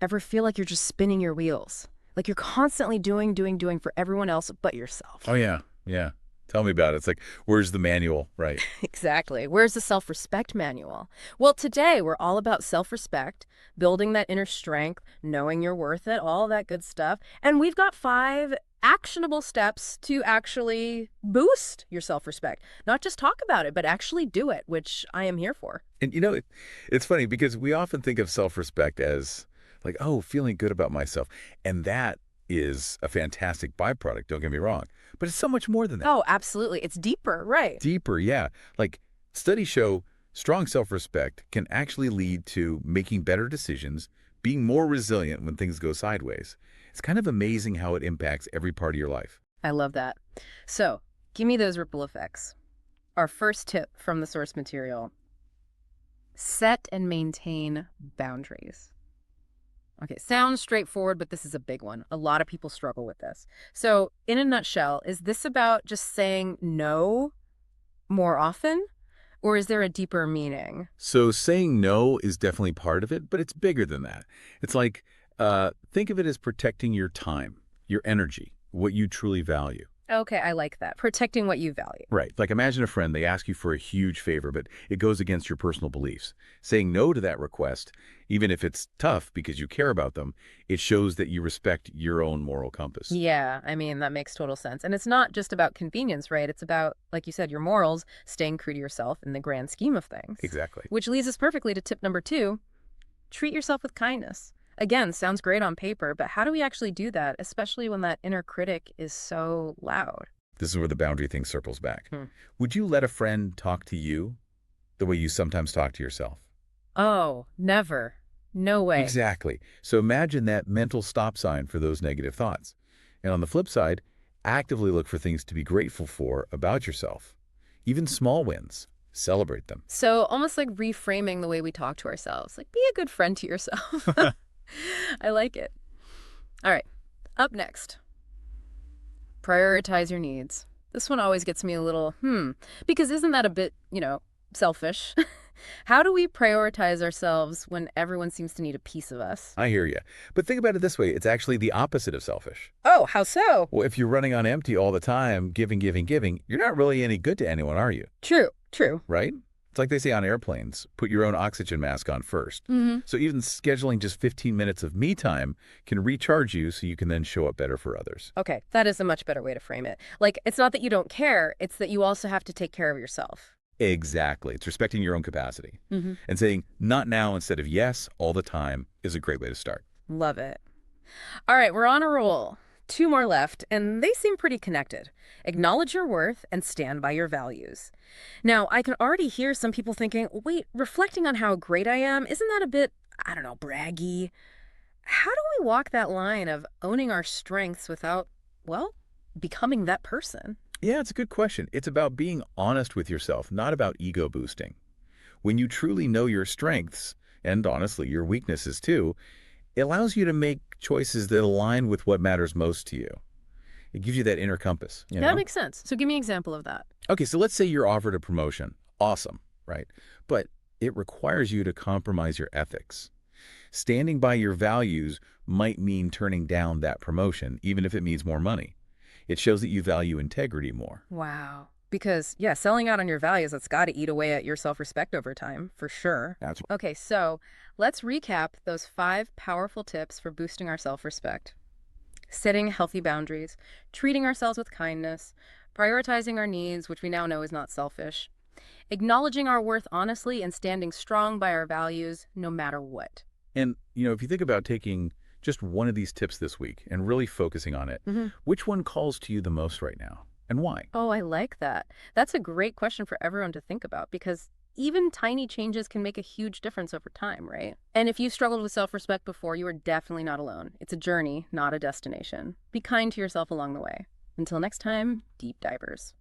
Ever feel like you're just spinning your wheels? Like you're constantly doing for everyone else but Oh, yourself. yeah. Yeah. Tell me about it. It's like, where's the manual? Right. Exactly. Where's the self-respect manual? Well, today we're all about self-respect, building that inner strength, knowing you're worth it, all that good stuff. And we've got 5 actionable steps to actually boost your self-respect. Not just talk about it, but actually do it, which I am here for. And it's funny because we often think of self-respect as like, oh, feeling good about myself. And that is a fantastic byproduct, don't get me wrong. But it's so much more than that. Oh, absolutely. It's deeper, right? Deeper, yeah. Like studies show strong self-respect can actually lead to making better decisions, being more resilient when things go sideways. It's kind of amazing how it impacts every part of your life. I love that. So, give me those ripple effects. Our first tip from the source material: set and maintain boundaries. Okay, sounds straightforward, but this is a big one. A lot of people struggle with this. So, in a nutshell, is this about just saying no more often, or is there a deeper meaning? So saying no is definitely part of it, but it's bigger than that. It's like, think of it as protecting your time, your energy, what you truly value. Okay, I like that. Protecting what you value. Right. Like imagine a friend, they ask you for a huge favor, but it goes against your personal beliefs. Saying no to that request, even if it's tough because you care about them, it shows that you respect your own moral compass. Yeah, I mean, that makes total sense. And it's not just about convenience, right? It's about, like you said, your morals, staying true to yourself in the grand scheme of things. Exactly. Which leads us perfectly to tip number 2: treat yourself with kindness. Again, sounds great on paper, but how do we actually do that, especially when that inner critic is so loud? This is where the boundary thing circles back. Hmm. Would you let a friend talk to you the way you sometimes talk to yourself? Oh, never. No way. Exactly. So imagine that mental stop sign for those negative thoughts. And on the flip side, actively look for things to be grateful for about yourself. Even small wins. Celebrate them. So almost like reframing the way we talk to ourselves. Like, be a good friend to yourself. I like it. All right, up next, prioritize your needs. This one always gets me a little, because isn't that a bit, selfish? How do we prioritize ourselves when everyone seems to need a piece of us? I hear you. But think about it this way. It's actually the opposite of selfish. Oh, how so? Well, if you're running on empty all the time, giving, you're not really any good to anyone, are you? True, true. Right? It's like they say on airplanes, put your own oxygen mask on first. Hmm. So even scheduling just 15 minutes of me time can recharge you so you can then show up better for others. Okay, that is a much better way to frame it. Like, it's not that you don't care, it's that you also have to take care of yourself. Exactly. It's respecting your own capacity. Hmm. And saying not now instead of yes all the time is a great way to start. Love it. All right, we're on a roll. 2 more left, and they seem pretty connected. Acknowledge your worth and stand by your values. Now, I can already hear some people thinking, wait, reflecting on how great I am, isn't that a bit, I don't know, braggy? How do we walk that line of owning our strengths without, well, becoming that person? Yeah, it's a good question. It's about being honest with yourself, not about ego boosting. When you truly know your strengths, and honestly, your weaknesses too, it allows you to make choices that align with what matters most to you. It gives you that inner compass, you That know? makes sense. So give me an example of that. Okay, so let's say you're offered a promotion. Awesome, right? But it requires you to compromise your ethics. Standing by your values might mean turning down that promotion, even if it means more money. It shows that you value integrity more. Wow. Because, yeah, selling out on your values, that's got to eat away at your self-respect over time, for sure. That's Okay, so let's recap those 5 powerful tips for boosting our self-respect: setting healthy boundaries, treating ourselves with kindness, prioritizing our needs, which we now know is not selfish, acknowledging our worth honestly, and standing strong by our values no matter what. And, if you think about taking just one of these tips this week and really focusing on it, Hmm. which one calls to you the most right now and why? Oh, I like that. That's a great question for everyone to think about, because even tiny changes can make a huge difference over time, right? And if you've struggled with self-respect before, you are definitely not alone. It's a journey, not a destination. Be kind to yourself along the way. Until next time, deep divers.